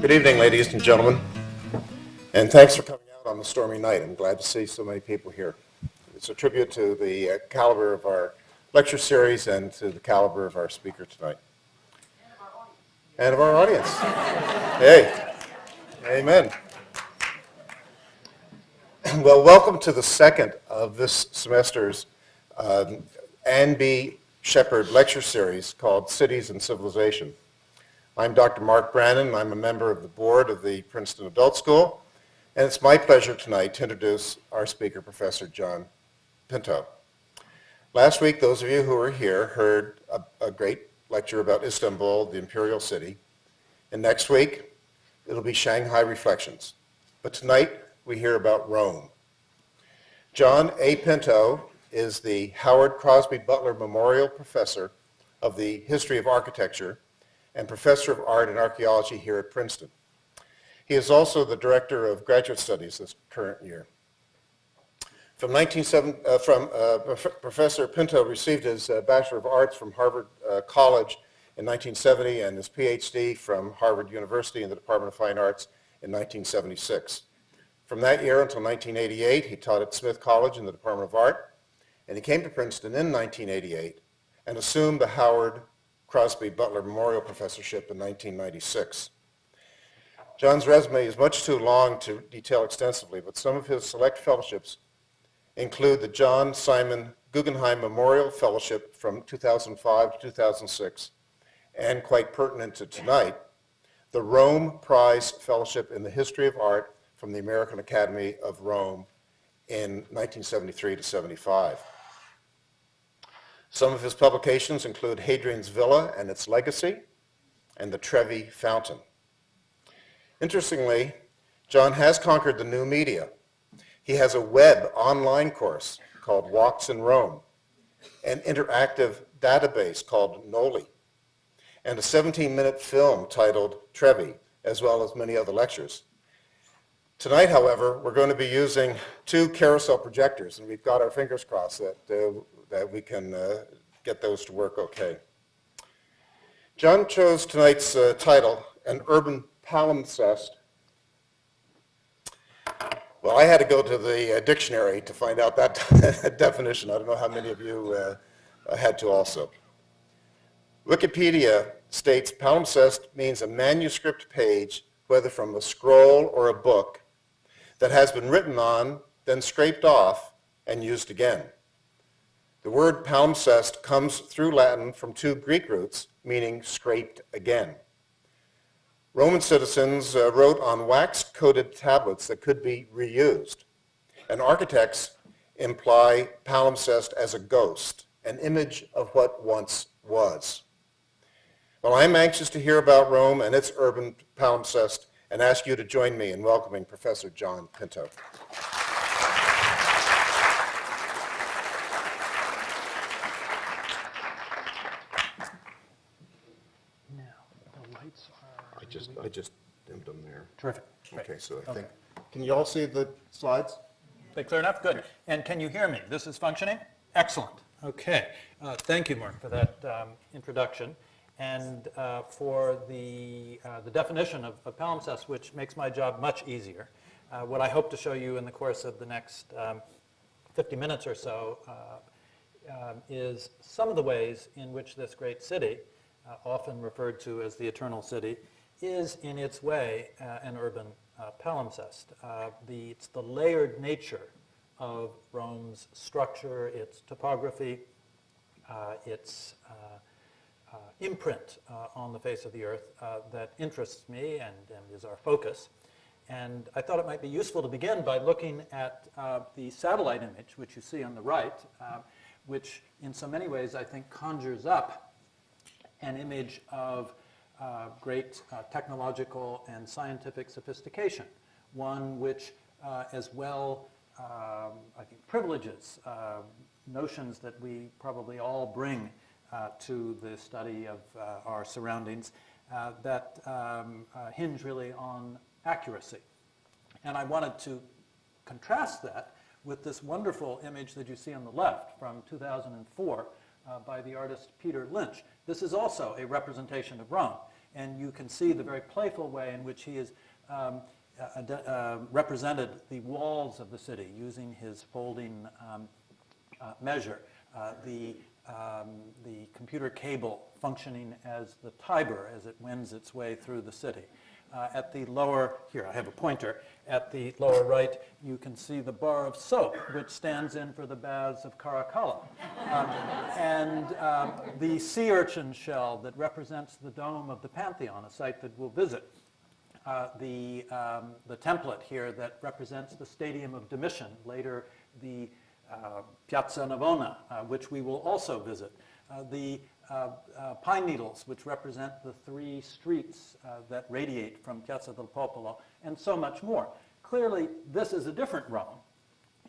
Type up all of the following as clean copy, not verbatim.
Good evening, ladies and gentlemen, and thanks for coming out on the stormy night. I'm glad to see so many people here. It's a tribute to the caliber of our lecture series and to the caliber of our speaker tonight. And of our audience. Hey, amen. Well, welcome to the second of this semester's Ann B. Shepard lecture series called Cities and Civilization. I'm Dr. Mark Brannon. I'm a member of the board of the Princeton Adult School, and it's my pleasure tonight to introduce our speaker, Professor John Pinto. Last week, those of you who were here heard a great lecture about Istanbul, the imperial city, and next week, it'll be Shanghai Reflections. But tonight, we hear about Rome. John A. Pinto is the Howard Crosby Butler Memorial Professor of the History of Architecture and Professor of Art and Archaeology here at Princeton. He is also the Director of Graduate Studies this current year. Professor Pinto received his Bachelor of Arts from Harvard College in 1970 and his PhD from Harvard University in the Department of Fine Arts in 1976. From that year until 1988, he taught at Smith College in the Department of Art, and he came to Princeton in 1988 and assumed the Howard Crosby Butler Memorial Professorship in 1996. John's resume is much too long to detail extensively, but some of his select fellowships include the John Simon Guggenheim Memorial Fellowship from 2005 to 2006, and quite pertinent to tonight, the Rome Prize Fellowship in the History of Art from the American Academy of Rome in 1973 to 75. Some of his publications include Hadrian's Villa and Its Legacy and the Trevi Fountain. Interestingly, John has conquered the new media. He has a web online course called Walks in Rome, an interactive database called Noli, and a 17-minute film titled Trevi, as well as many other lectures. Tonight, however, we're going to be using two carousel projectors, and we've got our fingers crossed that we can get those to work okay. John chose tonight's title, An Urban Palimpsest. Well, I had to go to the dictionary to find out that definition. I don't know how many of you had to also. Wikipedia states palimpsest means a manuscript page, whether from a scroll or a book, that has been written on, then scraped off, and used again. The word palimpsest comes through Latin from two Greek roots, meaning scraped again. Roman citizens wrote on wax-coated tablets that could be reused, and architects imply palimpsest as a ghost, an image of what once was. Well, I'm anxious to hear about Rome and its urban palimpsest, and ask you to join me in welcoming Professor John Pinto. I just dimmed them there. Terrific. Okay, so I think, can you all see the slides? They clear enough? Good. And can you hear me? This is functioning? Excellent. Okay. Thank you, Mark, for that introduction and for the definition of palimpsest, which makes my job much easier. What I hope to show you in the course of the next 50 minutes or so is some of the ways in which this great city, often referred to as the Eternal City, is in its way an urban palimpsest. It's the layered nature of Rome's structure, its topography, its imprint on the face of the earth that interests me and is our focus. And I thought it might be useful to begin by looking at the satellite image, which you see on the right, which in so many ways I think conjures up an image of great technological and scientific sophistication, one which as well I think privileges notions that we probably all bring to the study of our surroundings that hinge really on accuracy. And I wanted to contrast that with this wonderful image that you see on the left from 2004 by the artist Peter Lynch. This is also a representation of Rome. And you can see the very playful way in which he has represented the walls of the city using his folding measure, the computer cable functioning as the Tiber as it wends its way through the city. At the lower, here I have a pointer, at the lower right you can see the bar of soap which stands in for the baths of Caracalla. And the sea urchin shell that represents the dome of the Pantheon, a site that we'll visit. The template here that represents the Stadium of Domitian, later the Piazza Navona, which we will also visit. The pine needles, which represent the 3 streets that radiate from Piazza del Popolo, and so much more. Clearly, this is a different Rome.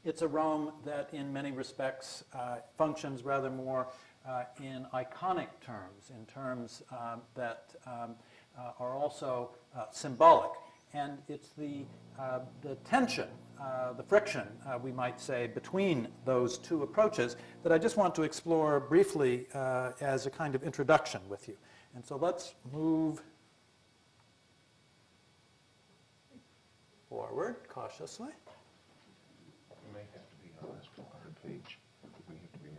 It's a Rome that, in many respects, functions rather more in iconic terms, in terms that are also symbolic. And it's the tension, the friction, we might say, between those two approaches that I just want to explore briefly as a kind of introduction with you. And so let's move forward cautiously. You may have to be on this 400 page. We have to be on.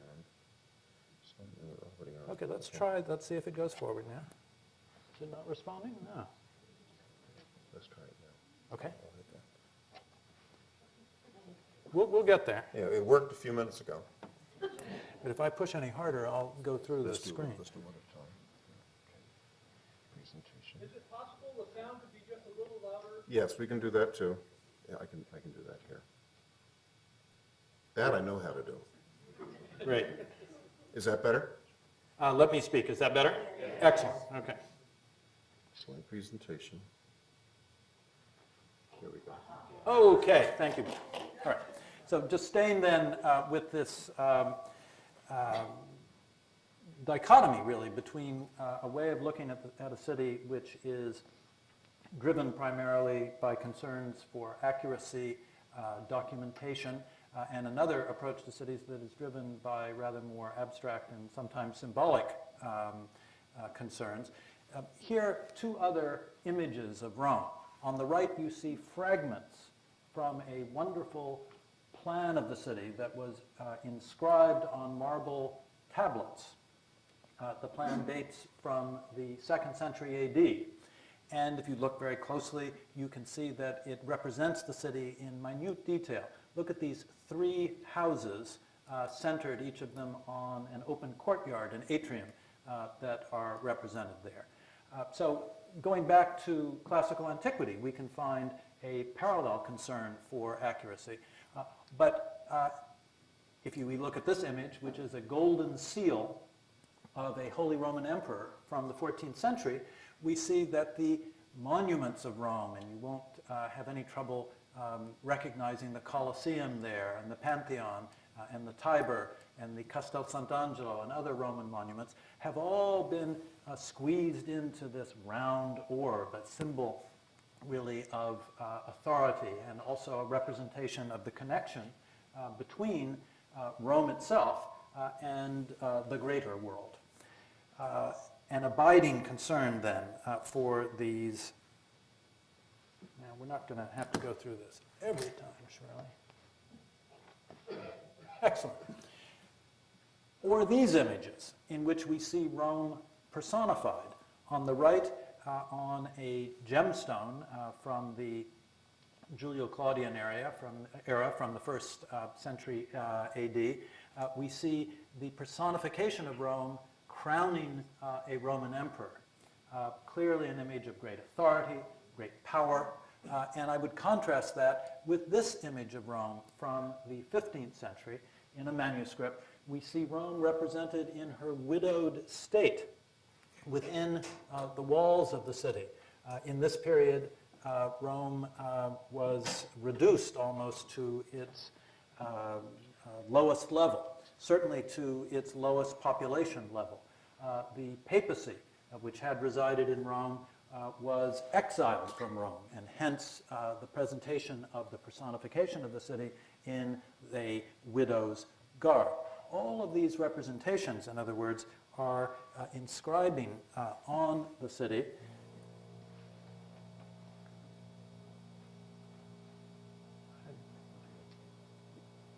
Okay, let's try, let's see if it goes forward now. Is it not responding? No. Let's try it now. Okay. We'll get there. Yeah, it worked a few minutes ago. But if I push any harder, I'll go through the screen. Let's do one at a time. Okay. Presentation. Is it possible the sound could be just a little louder? Yes, we can do that too. Yeah, I can do that here. That I know how to do. Great. Is that better? Let me speak. Is that better? Excellent. Okay. Slide presentation. Here we go. Okay, thank you. All right. So just staying then with this dichotomy, really, between a way of looking at a city which is driven primarily by concerns for accuracy, documentation, and another approach to cities that is driven by rather more abstract and sometimes symbolic concerns. Here, 2 other images of Rome. On the right, you see fragments from a wonderful plan of the city that was inscribed on marble tablets. The plan dates from the 2nd century AD. And if you look very closely, you can see that it represents the city in minute detail. Look at these 3 houses centered, each of them on an open courtyard, an atrium, that are represented there. So going back to classical antiquity, we can find a parallel concern for accuracy. But if we look at this image, which is a golden seal of a Holy Roman Emperor from the 14th century, we see that the monuments of Rome, and you won't have any trouble recognizing the Colosseum there, and the Pantheon, and the Tiber, and the Castel Sant'Angelo, and other Roman monuments, have all been squeezed into this round orb, a symbol really of authority, and also a representation of the connection between Rome itself and the greater world. An abiding concern then for these, now we're not going to have to go through this every time, Shirley. Excellent. Or these images in which we see Rome personified. On the right, on a gemstone from the Julio-Claudian era, from the 1st century AD, we see the personification of Rome crowning a Roman emperor. Clearly an image of great authority, great power, and I would contrast that with this image of Rome from the 15th century. In a manuscript, we see Rome represented in her widowed state within the walls of the city. In this period, Rome was reduced almost to its lowest level, certainly to its lowest population level. The papacy, which had resided in Rome, was exiled from Rome, and hence the presentation of the personification of the city in a widow's garb. All of these representations, in other words, are inscribing on the city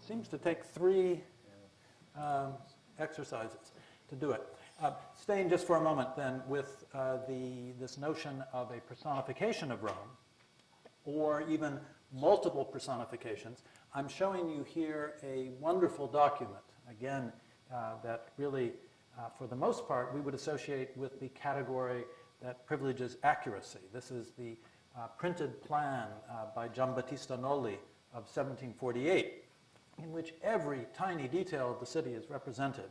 seems to take 3 exercises to do it. Staying just for a moment then with this notion of a personification of Rome, or even multiple personifications, I'm showing you here a wonderful document, again, that really, for the most part, we would associate with the category that privileges accuracy. This is the printed plan by Giambattista Nolli of 1748, in which every tiny detail of the city is represented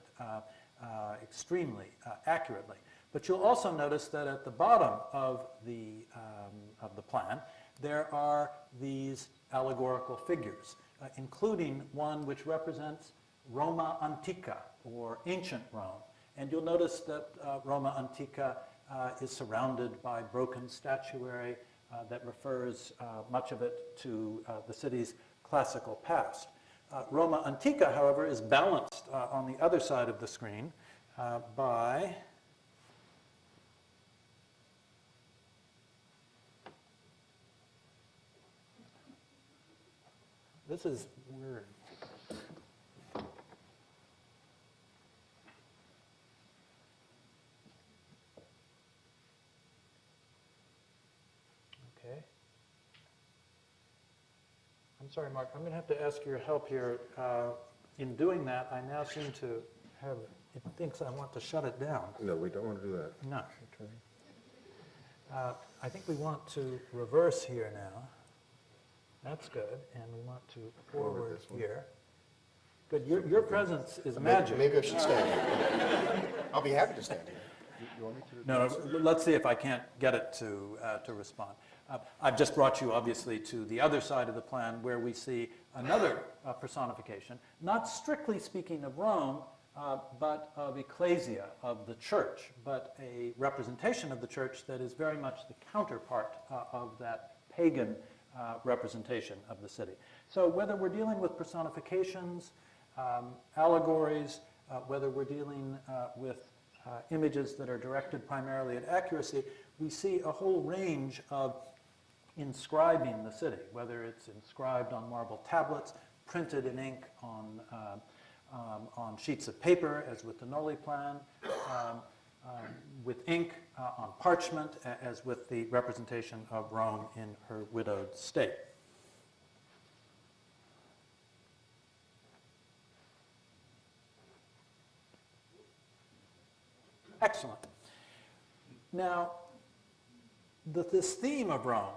extremely accurately. But you'll also notice that at the bottom of the plan, there are these allegorical figures, including one which represents Roma Antica, or ancient Rome. And you'll notice that Roma Antica is surrounded by broken statuary that refers, much of it, to the city's classical past. Roma Antica, however, is balanced on the other side of the screen by this is weird. Okay. I'm sorry, Mark. I'm going to have to ask your help here. In doing that, I now seem to have, it thinks I want to shut it down. No, we don't want to do that. No. I think we want to reverse here now. That's good. And we want to forward here. Good. Your presence is magic. Maybe I should stand here. I'll be happy to stand here. You want me to? No, let's see if I can't get it to respond. I've just brought you, obviously, to the other side of the plan where we see another personification, not strictly speaking of Rome, but of ecclesia, of the church, but a representation of the church that is very much the counterpart of that pagan representation of the city. So whether we're dealing with personifications, allegories, whether we're dealing with images that are directed primarily at accuracy, we see a whole range of inscribing the city, whether it's inscribed on marble tablets, printed in ink on sheets of paper, as with the Nolli plan, with ink on parchment, as with the representation of Rome in her widowed state. Excellent. Now, this theme of Rome,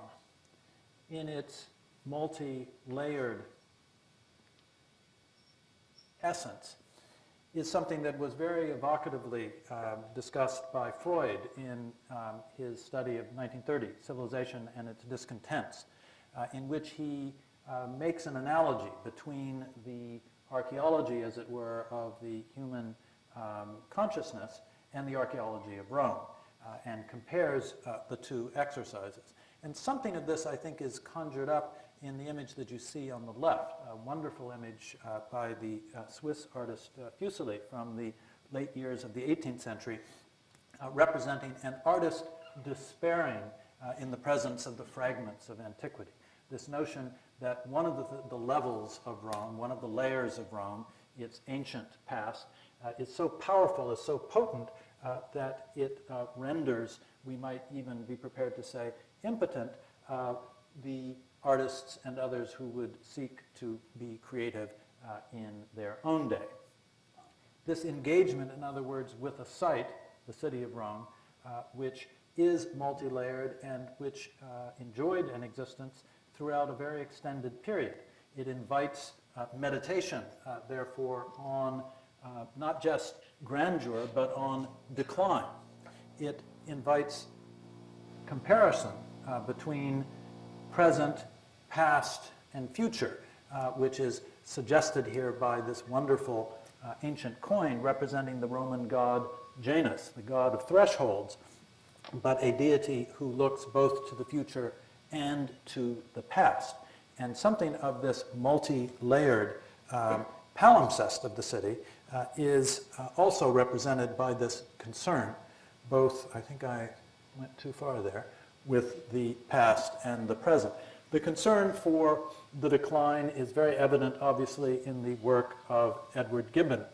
in its multi-layered essence, is something that was very evocatively discussed by Freud in his study of 1930, Civilization and Its Discontents, in which he makes an analogy between the archaeology, as it were, of the human consciousness and the archaeology of Rome, and compares the two exercises. And something of this, I think, is conjured up in the image that you see on the left, a wonderful image by the Swiss artist Fuseli from the late years of the 18th century, representing an artist despairing in the presence of the fragments of antiquity. This notion that one of the levels of Rome, one of the layers of Rome, its ancient past, is so powerful, is so potent, that it renders, we might even be prepared to say, impotent the artists and others who would seek to be creative in their own day. This engagement, in other words, with a site, the city of Rome, which is multi-layered and which enjoyed an existence throughout a very extended period. It invites meditation, therefore, on not just grandeur, but on decline. It invites comparison between present, past, and future, which is suggested here by this wonderful ancient coin representing the Roman god Janus, the god of thresholds, but a deity who looks both to the future and to the past. And something of this multi-layered palimpsest of the city is also represented by this concern, both, I think I went too far there, with the past and the present. The concern for the decline is very evident, obviously, in the work of Edward Gibbon,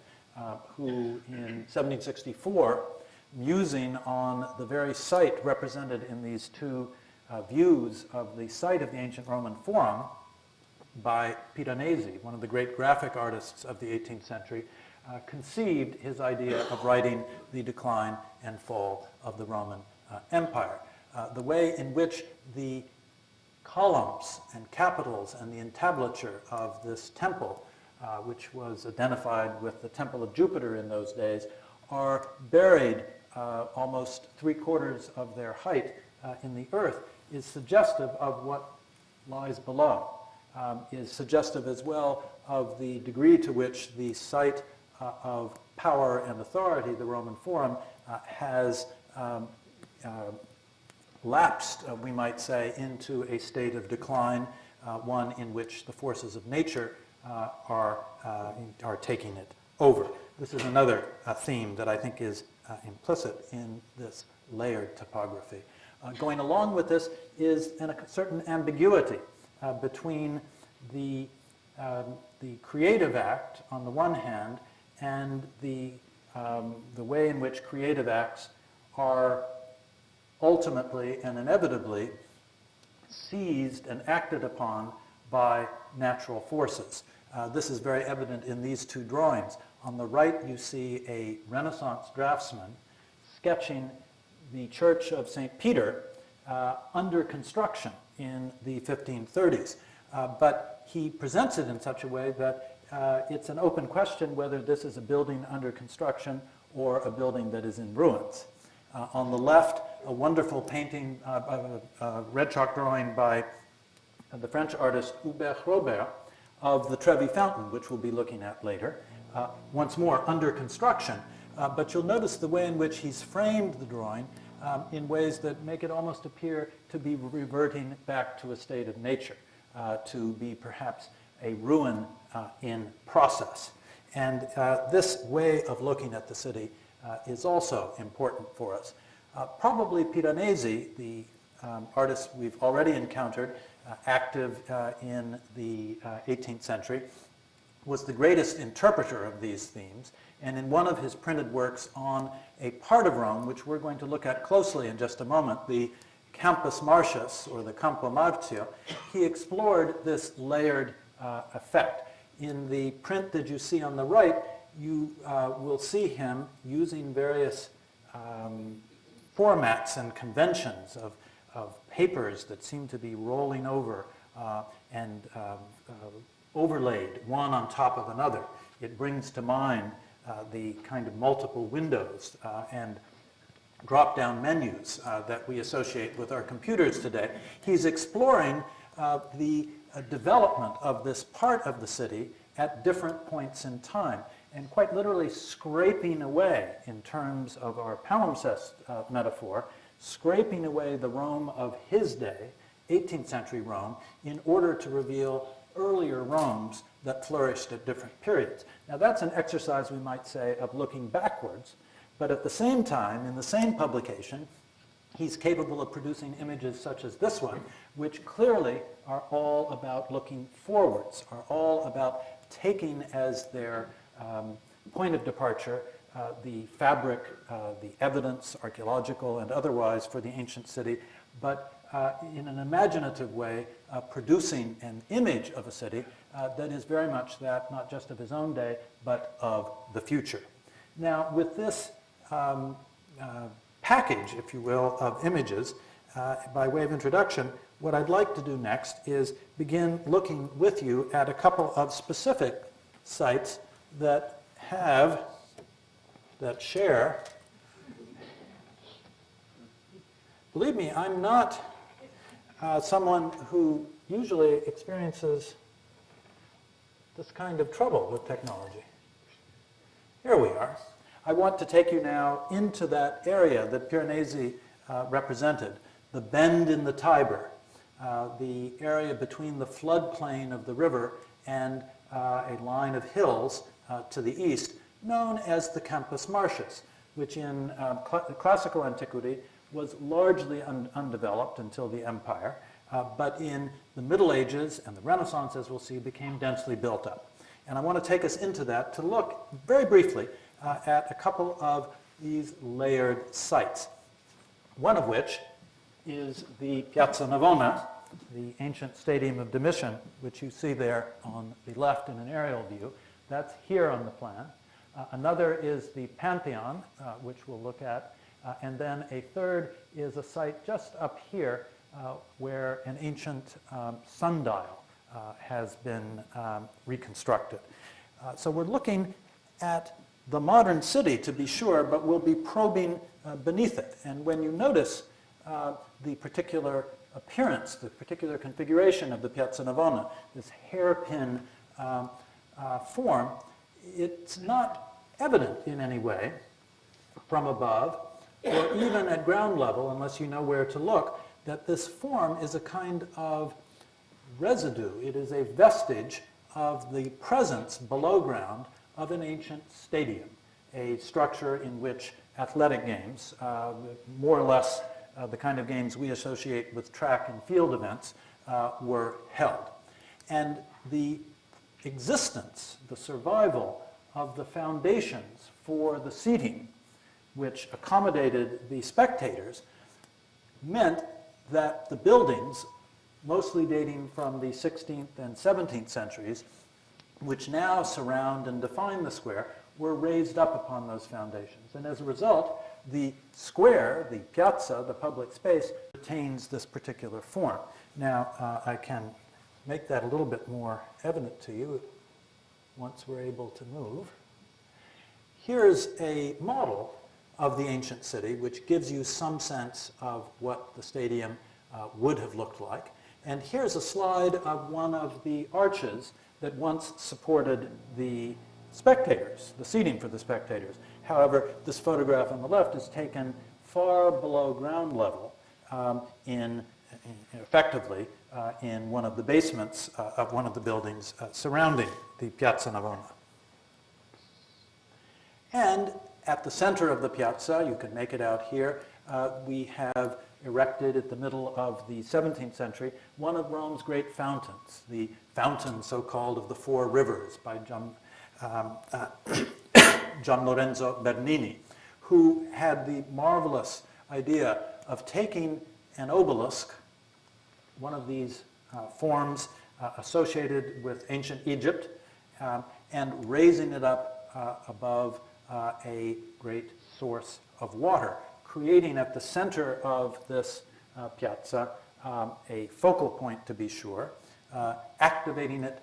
who in 1764, musing on the very site represented in these two views of the site of the ancient Roman Forum by Piranesi, one of the great graphic artists of the 18th century, conceived his idea of writing the decline and fall of the Roman Empire. The way in which the columns and capitals and the entablature of this temple, which was identified with the Temple of Jupiter in those days, are buried almost 3/4 of their height in the earth, is suggestive of what lies below, is suggestive as well of the degree to which the site of power and authority, the Roman Forum, has lapsed, we might say, into a state of decline, one in which the forces of nature are taking it over. This is another theme that I think is implicit in this layered topography. Going along with this is a certain ambiguity between the creative act on the one hand and the way in which creative acts are ultimately and inevitably seized and acted upon by natural forces. This is very evident in these two drawings. On the right, you see a Renaissance draftsman sketching the Church of St. Peter under construction in the 1530s. But he presents it in such a way that it's an open question whether this is a building under construction or a building that is in ruins. On the left, a wonderful painting, red chalk drawing by the French artist Hubert Robert of the Trevi Fountain, which we'll be looking at later. Once more, under construction. But you'll notice the way in which he's framed the drawing in ways that make it almost appear to be reverting back to a state of nature, to be perhaps a ruin in process. And this way of looking at the city is also important for us. Probably Piranesi, the artist we've already encountered, active in the 18th century, was the greatest interpreter of these themes. And in one of his printed works on a part of Rome, which we're going to look at closely in just a moment, the Campus Martius, or the Campo Marzio, he explored this layered effect. In the print that you see on the right, you will see him using various formats and conventions of papers that seem to be rolling over and overlaid one on top of another. It brings to mind the kind of multiple windows and drop-down menus that we associate with our computers today. He's exploring the development of this part of the city at different points in time, and quite literally scraping away, in terms of our palimpsest metaphor, scraping away the Rome of his day, 18th century Rome, in order to reveal earlier Romes that flourished at different periods. Now that's an exercise, we might say, of looking backwards, but at the same time, in the same publication, he's capable of producing images such as this one, which clearly are all about looking forwards, are all about taking as their point of departure the fabric, the evidence, archaeological and otherwise, for the ancient city, but in an imaginative way, producing an image of a city that is very much that, not just of his own day, but of the future. Now, with this package, if you will, of images, by way of introduction, what I'd like to do next is begin looking with you at a couple of specific sites that share. Believe me, I'm not someone who usually experiences this kind of trouble with technology. Here we are. I want to take you now into that area that Piranesi represented, the bend in the Tiber, the area between the floodplain of the river and a line of hills to the east, known as the Campus Martius, which in classical antiquity was largely undeveloped until the empire, but in the Middle Ages and the Renaissance, as we'll see, became densely built up. And I want to take us into that to look very briefly at a couple of these layered sites, one of which is the Piazza Navona, the ancient Stadium of Domitian, which you see there on the left in an aerial view. That's here on the plan. Another is the Pantheon, which we'll look at. And then a third is a site just up here where an ancient sundial has been reconstructed. So we're looking at the modern city, to be sure, but we'll be probing beneath it. And when you notice the particular appearance, the particular configuration of the Piazza Navona, this hairpin form, it's not evident in any way from above, or even at ground level, unless you know where to look, that this form is a kind of residue. It is a vestige of the presence below ground of an ancient stadium, a structure in which athletic games, more or less the kind of games we associate with track and field events, were held. And the existence, the survival of the foundations for the seating, which accommodated the spectators, meant that the buildings, mostly dating from the 16th and 17th centuries, which now surround and define the square, were raised up upon those foundations. And as a result, the square, the piazza, the public space, retains this particular form. Now, I can make that a little bit more evident to you once we're able to move. Here's a model of the ancient city, which gives you some sense of what the stadium would have looked like. And here's a slide of one of the arches that once supported the spectators, the seating for the spectators. However, this photograph on the left is taken far below ground level effectively in one of the basements of one of the buildings surrounding the Piazza Navona. And at the center of the piazza, you can make it out here, we have erected at the middle of the 17th century one of Rome's great fountains, the fountain so-called of the Four Rivers by Gian Lorenzo Bernini, who had the marvelous idea of taking an obelisk, one of these forms associated with ancient Egypt, and raising it up above a great source of water, creating at the center of this piazza a focal point, to be sure, activating it,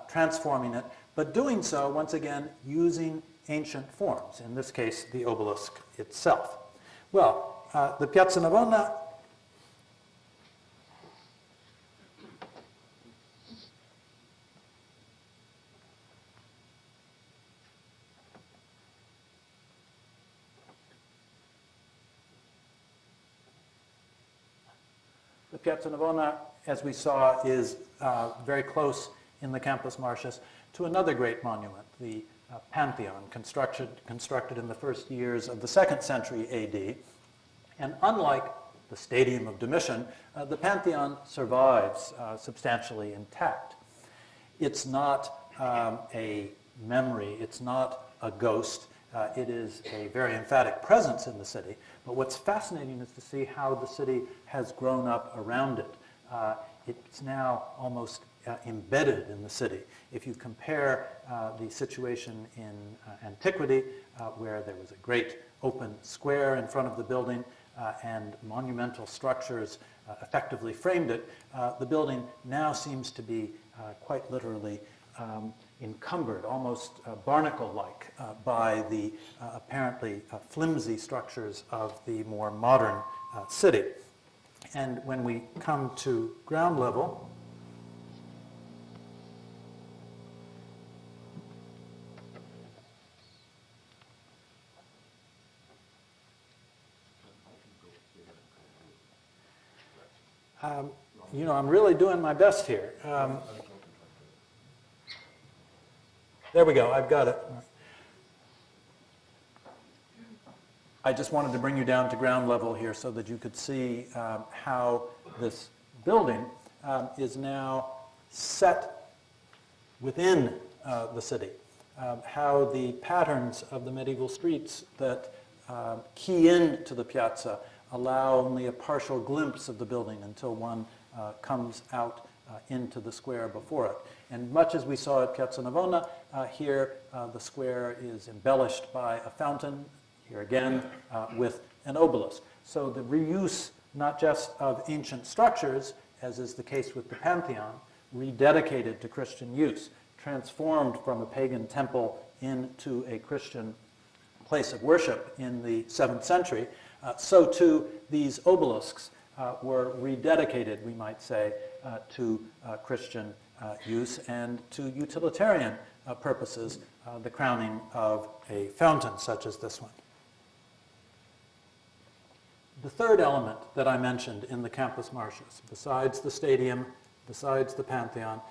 transforming it, but doing so, once again, using ancient forms, in this case, the obelisk itself. Well, the Piazza Navona Piazza Navona, as we saw, is very close in the Campus Martius to another great monument, the Pantheon, constructed in the first years of the 2nd century AD. And unlike the Stadium of Domitian, the Pantheon survives substantially intact. It's not a memory, it's not a ghost. It is a very emphatic presence in the city, but what's fascinating is to see how the city has grown up around it. It's now almost embedded in the city. If you compare the situation in antiquity, where there was a great open square in front of the building and monumental structures effectively framed it, the building now seems to be quite literally encumbered, almost barnacle-like, by the apparently flimsy structures of the more modern city. And when we come to ground level, you know, I'm really doing my best here. There we go, I've got it. I just wanted to bring you down to ground level here so that you could see how this building is now set within the city. How the patterns of the medieval streets that key into the piazza allow only a partial glimpse of the building until one comes out into the square before it. And much as we saw at Piazza Navona, here the square is embellished by a fountain, here again with an obelisk. So the reuse not just of ancient structures, as is the case with the Pantheon, rededicated to Christian use, transformed from a pagan temple into a Christian place of worship in the 7th century, so too these obelisks were rededicated, we might say, to Christian use and to utilitarian purposes, the crowning of a fountain such as this one. The third element that I mentioned in the Campus Martius, besides the stadium, besides the Pantheon,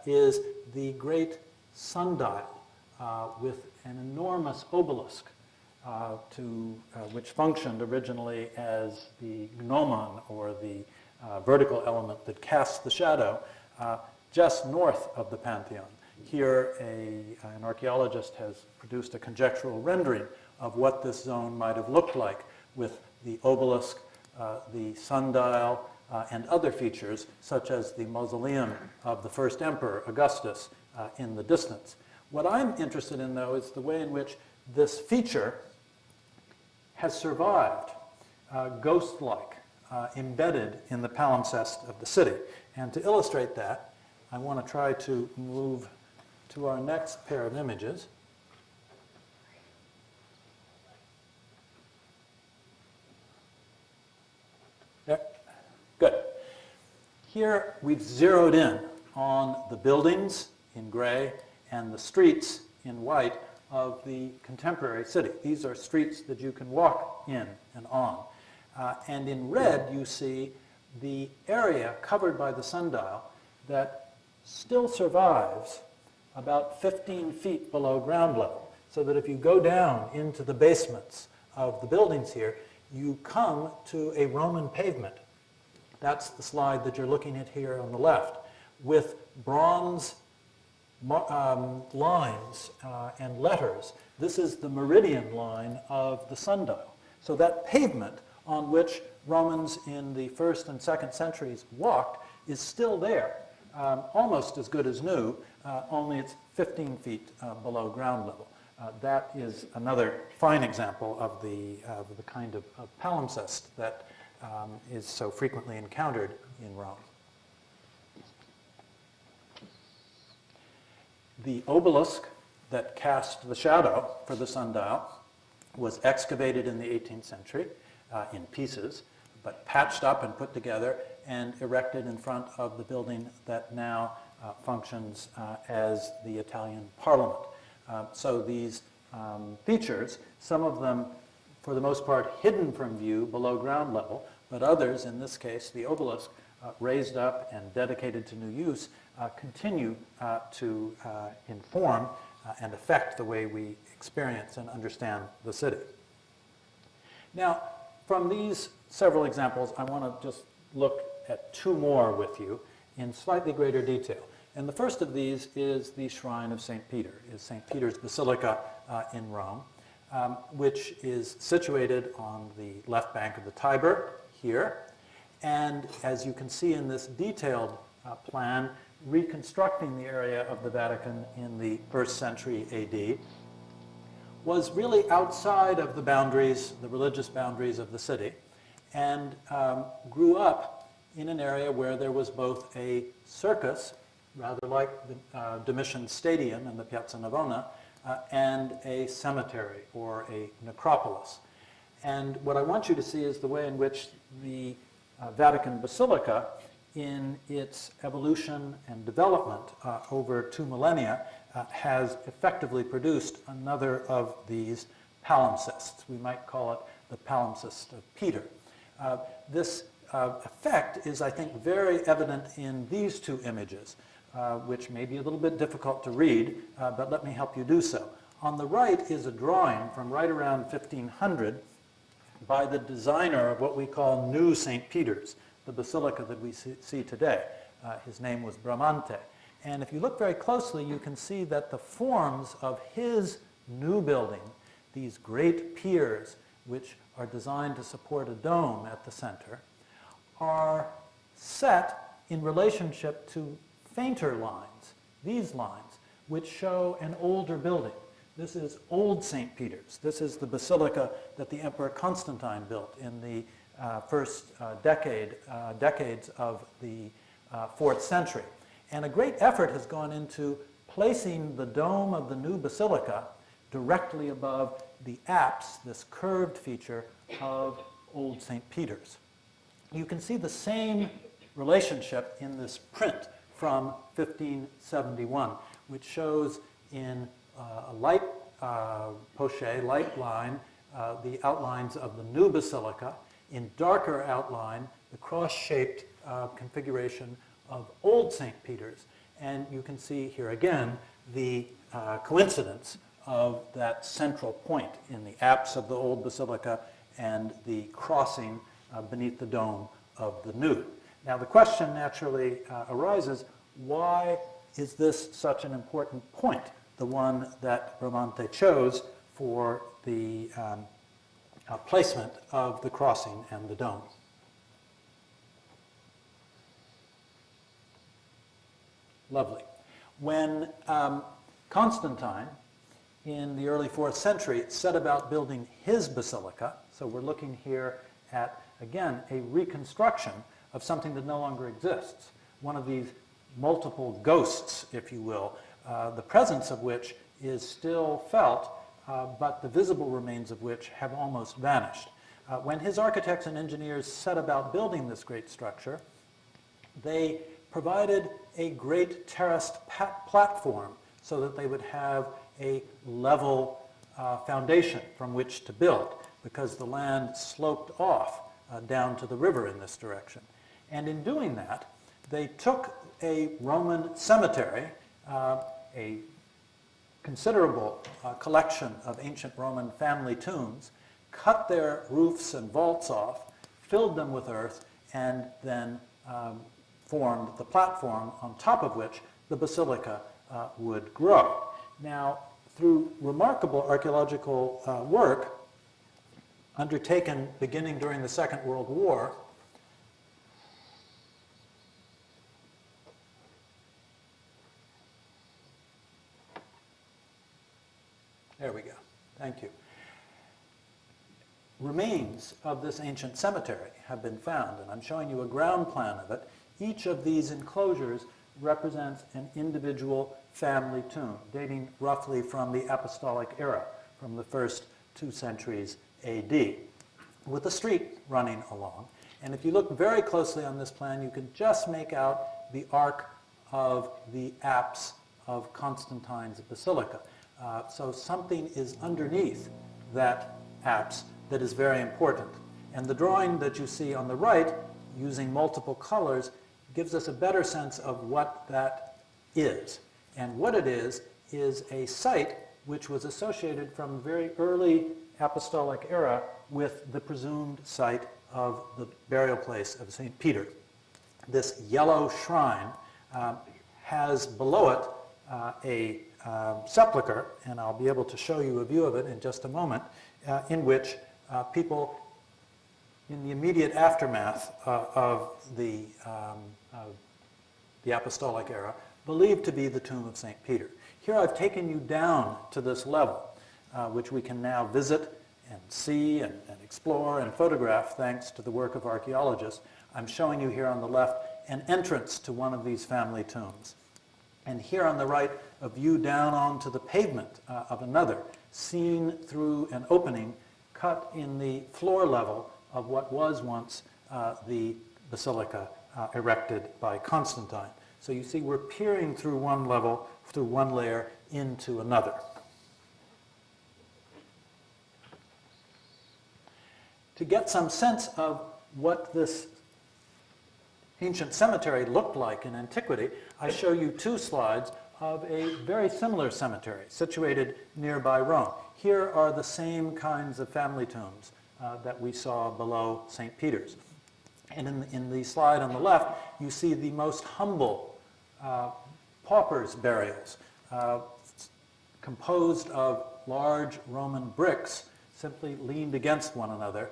is the great sundial with an enormous obelisk which functioned originally as the gnomon, or the vertical element that casts the shadow, just north of the Pantheon. Here, an archaeologist has produced a conjectural rendering of what this zone might have looked like, with the obelisk, the sundial, and other features, such as the mausoleum of the first emperor, Augustus, in the distance. What I'm interested in, though, is the way in which this feature has survived, ghost-like, embedded in the palimpsest of the city. And to illustrate that, I want to try to move to our next pair of images. There. Good. Here we've zeroed in on the buildings in gray and the streets in white of the contemporary city. These are streets that you can walk in and on. And in red, you see the area covered by the sundial that still survives about 15 feet below ground level, so that if you go down into the basements of the buildings here, you come to a Roman pavement. That's the slide that you're looking at here on the left, with bronze lines and letters. This is the meridian line of the sundial. So that pavement on which Romans in the 1st and 2nd centuries walked is still there, almost as good as new, only it's 15 feet below ground level. That is another fine example of the kind of palimpsest that is so frequently encountered in Rome. The obelisk that cast the shadow for the sundial was excavated in the 18th century in pieces, but patched up and put together and erected in front of the building that now functions as the Italian Parliament. So these features, some of them for the most part hidden from view below ground level, but others, in this case the obelisk, raised up and dedicated to new use, continue to inform and affect the way we experience and understand the city. Now, from these several examples, I want to just look at two more with you in slightly greater detail. And the first of these is the Shrine of St. Peter, is St. Peter's Basilica in Rome, which is situated on the left bank of the Tiber here. And as you can see in this detailed plan, reconstructing the area of the Vatican in the 1st century AD was really outside of the boundaries, the religious boundaries of the city, and grew up in an area where there was both a circus, rather like the Domitian Stadium in the Piazza Navona, and a cemetery or a necropolis. And what I want you to see is the way in which the Vatican Basilica, in its evolution and development over 2 millennia, has effectively produced another of these palimpsests. We might call it the Palimpsest of Peter. This effect is, I think, very evident in these two images, which may be a little bit difficult to read, but let me help you do so. On the right is a drawing from right around 1500 by the designer of what we call New St. Peter's. the basilica that we see today. His name was Bramante. And if you look very closely, you can see that the forms of his new building, these great piers, which are designed to support a dome at the center, are set in relationship to fainter lines, these lines, which show an older building. This is Old St. Peter's. This is the basilica that the Emperor Constantine built in the first decades of the 4th century. And a great effort has gone into placing the dome of the new basilica directly above the apse, this curved feature of Old St. Peter's. You can see the same relationship in this print from 1571, which shows in a light poche, light line, the outlines of the new basilica. In darker outline, the cross-shaped configuration of Old St. Peter's. And you can see here again the coincidence of that central point in the apse of the old basilica and the crossing beneath the dome of the new. Now the question naturally arises, why is this such an important point, the one that Bramante chose for the placement of the crossing and the dome? Lovely. When Constantine, in the early 4th century, set about building his basilica, so we're looking here at, again, a reconstruction of something that no longer exists, one of these multiple ghosts, if you will, the presence of which is still felt, but the visible remains of which have almost vanished. When his architects and engineers set about building this great structure, they provided a great terraced platform so that they would have a level foundation from which to build, because the land sloped off down to the river in this direction. And in doing that, they took a Roman cemetery, a considerable collection of ancient Roman family tombs, cut their roofs and vaults off, filled them with earth, and then formed the platform on top of which the basilica would grow. Now, through remarkable archaeological work undertaken beginning during the Second World War, there we go, thank you. Remains of this ancient cemetery have been found, and I'm showing you a ground plan of it. Each of these enclosures represents an individual family tomb, dating roughly from the apostolic era, from the first 2 centuries AD, with a street running along. And if you look very closely on this plan, you can just make out the arc of the apse of Constantine's basilica. So something is underneath that apse that is very important. And the drawing that you see on the right, using multiple colors, gives us a better sense of what that is. And what it is a site which was associated from very early apostolic era with the presumed site of the burial place of St. Peter. This yellow shrine has below it a sepulcher, and I'll be able to show you a view of it in just a moment, in which people in the immediate aftermath of the apostolic era believed to be the tomb of St. Peter. Here I've taken you down to this level, which we can now visit and see and explore and photograph thanks to the work of archaeologists. I'm showing you here on the left an entrance to one of these family tombs. And here on the right, a view down onto the pavement of another, seen through an opening cut in the floor level of what was once the basilica erected by Constantine. So you see we're peering through one level, through one layer, into another. To get some sense of what this ancient cemetery looked like in antiquity, I show you 2 slides of a very similar cemetery situated nearby Rome. Here are the same kinds of family tombs that we saw below St. Peter's. And in the slide on the left, you see the most humble paupers' burials, composed of large Roman bricks simply leaned against one another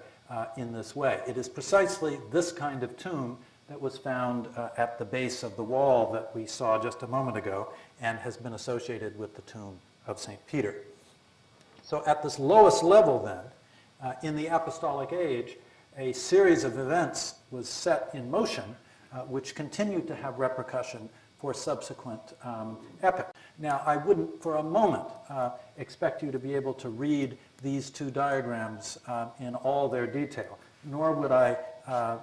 in this way. It is precisely this kind of tomb that was found at the base of the wall that we saw just a moment ago and has been associated with the tomb of St. Peter. So at this lowest level then, in the apostolic age, a series of events was set in motion which continued to have repercussion for subsequent epochs. Now, I wouldn't for a moment expect you to be able to read these two diagrams in all their detail, nor would I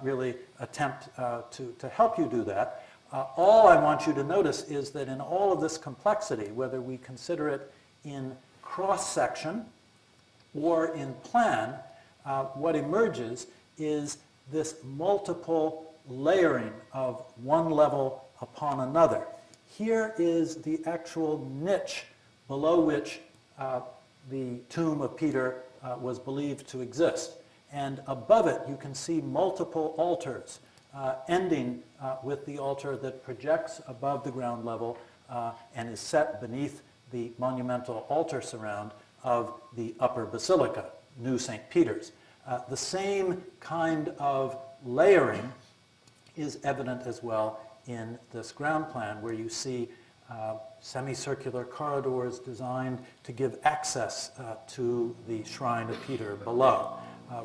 really attempt to help you do that. All I want you to notice is that in all of this complexity, whether we consider it in cross-section or in plan, what emerges is this multiple layering of one level upon another. Here is the actual niche below which the tomb of Peter was believed to exist. And above it, you can see multiple altars, ending with the altar that projects above the ground level and is set beneath the monumental altar surround of the upper basilica, New St. Peter's. The same kind of layering is evident as well in this ground plan, where you see semicircular corridors designed to give access to the shrine of Peter below,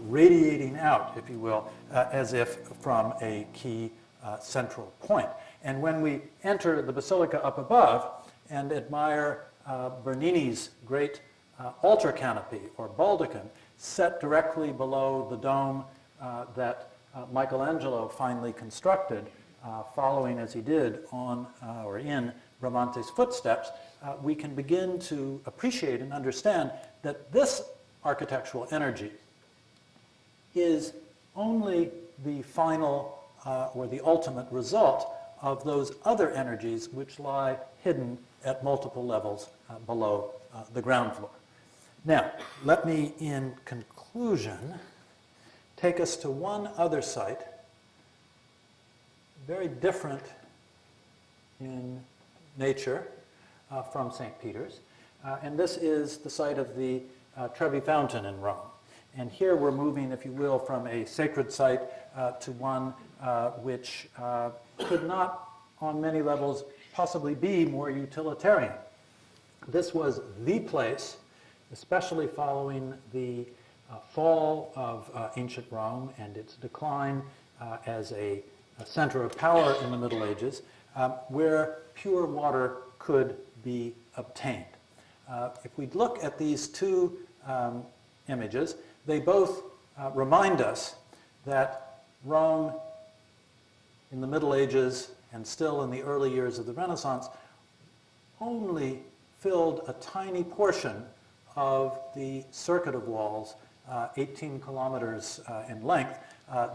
radiating out, if you will, as if from a key central point. And when we enter the basilica up above and admire Bernini's great altar canopy or baldachin set directly below the dome that Michelangelo finally constructed, following as he did on or in Bramante's footsteps, we can begin to appreciate and understand that this architectural energy is only the final or the ultimate result of those other energies which lie hidden at multiple levels below the ground floor. Now, let me, in conclusion, take us to one other site, very different in nature from St. Peter's, and this is the site of the Trevi Fountain in Rome. And here we're moving, if you will, from a sacred site to one which could not, on many levels, possibly be more utilitarian. This was the place, especially following the fall of ancient Rome and its decline as a center of power in the Middle Ages, where pure water could be obtained. If we look at these two images, they both remind us that Rome in the Middle Ages and still in the early years of the Renaissance only filled a tiny portion of the circuit of walls, 18 kilometers in length,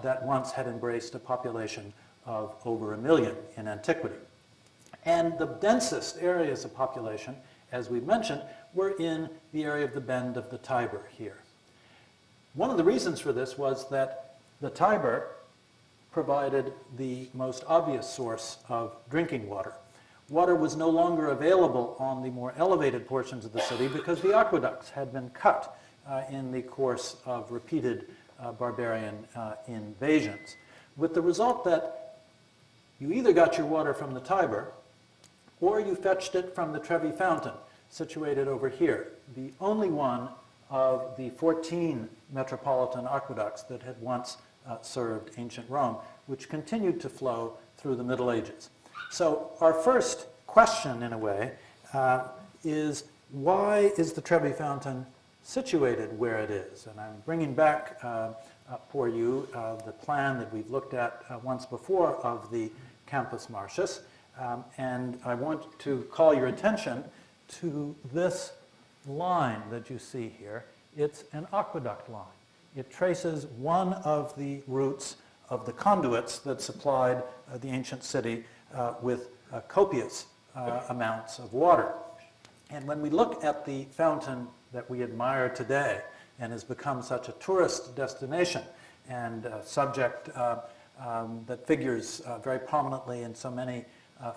that once had embraced a population of over 1 million in antiquity. And the densest areas of population, as we mentioned, were in the area of the bend of the Tiber here. One of the reasons for this was that the Tiber provided the most obvious source of drinking water. Water was no longer available on the more elevated portions of the city because the aqueducts had been cut in the course of repeated barbarian invasions, with the result that you either got your water from the Tiber or you fetched it from the Trevi Fountain, situated over here, the only one of the 14 metropolitan aqueducts that had once served ancient Rome, which continued to flow through the Middle Ages. So our first question, in a way, is why is the Trevi Fountain situated where it is? And I'm bringing back for you the plan that we've looked at once before of the Campus Martius. And I want to call your attention to this line that you see here. It's an aqueduct line. It traces one of the routes of the conduits that supplied the ancient city with copious amounts of water. And when we look at the fountain that we admire today and has become such a tourist destination and subject that figures very prominently in so many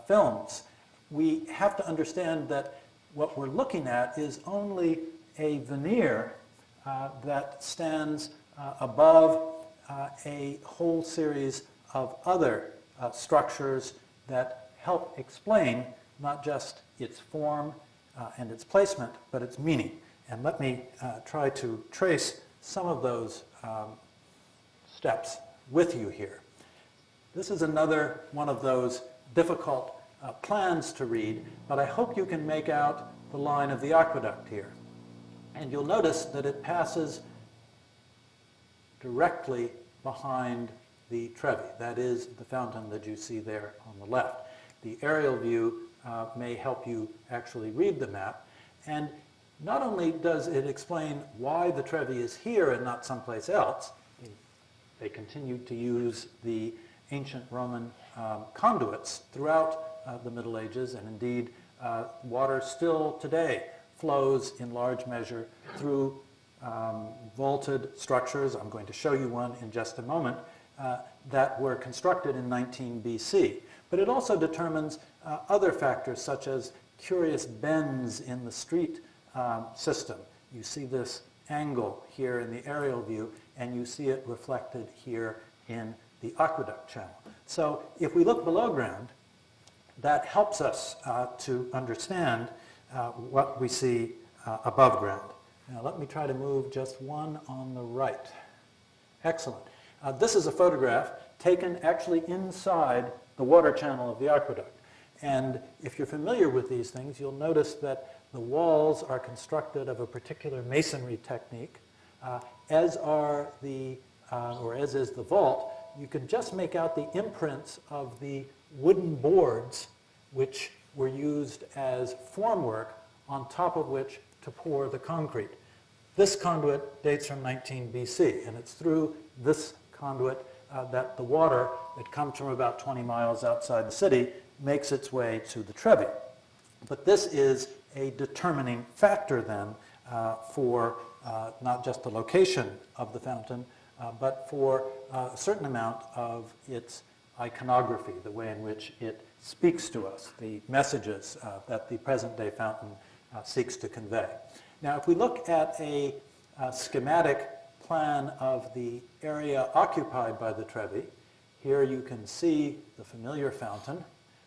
films. We have to understand that what we're looking at is only a veneer that stands above a whole series of other structures that help explain not just its form and its placement, but its meaning. And let me try to trace some of those steps with you here. This is another one of those difficult plans to read, but I hope you can make out the line of the aqueduct here. And you'll notice that it passes directly behind the Trevi. That is the fountain that you see there on the left. The aerial view may help you actually read the map. And not only does it explain why the Trevi is here and not someplace else, they continued to use the ancient Roman conduits throughout the Middle Ages, and indeed water still today flows in large measure through vaulted structures. I'm going to show you one in just a moment, that were constructed in 19 BC. But it also determines other factors such as curious bends in the street system. You see this angle here in the aerial view, and you see it reflected here in the aqueduct channel. So if we look below ground, that helps us to understand what we see above ground. Now let me try to move just one on the right. Excellent. This is a photograph taken actually inside the water channel of the aqueduct. And if you're familiar with these things, you'll notice that the walls are constructed of a particular masonry technique, as are the, or as is the vault. You can just make out the imprints of the wooden boards which were used as formwork on top of which to pour the concrete. This conduit dates from 19 BC, and it's through this conduit that the water that comes from about 20 miles outside the city makes its way to the Trevi. But this is a determining factor then for not just the location of the fountain, but for a certain amount of its iconography, the way in which it speaks to us, the messages that the present-day fountain seeks to convey. Now, if we look at a schematic plan of the area occupied by the Trevi, here you can see the familiar fountain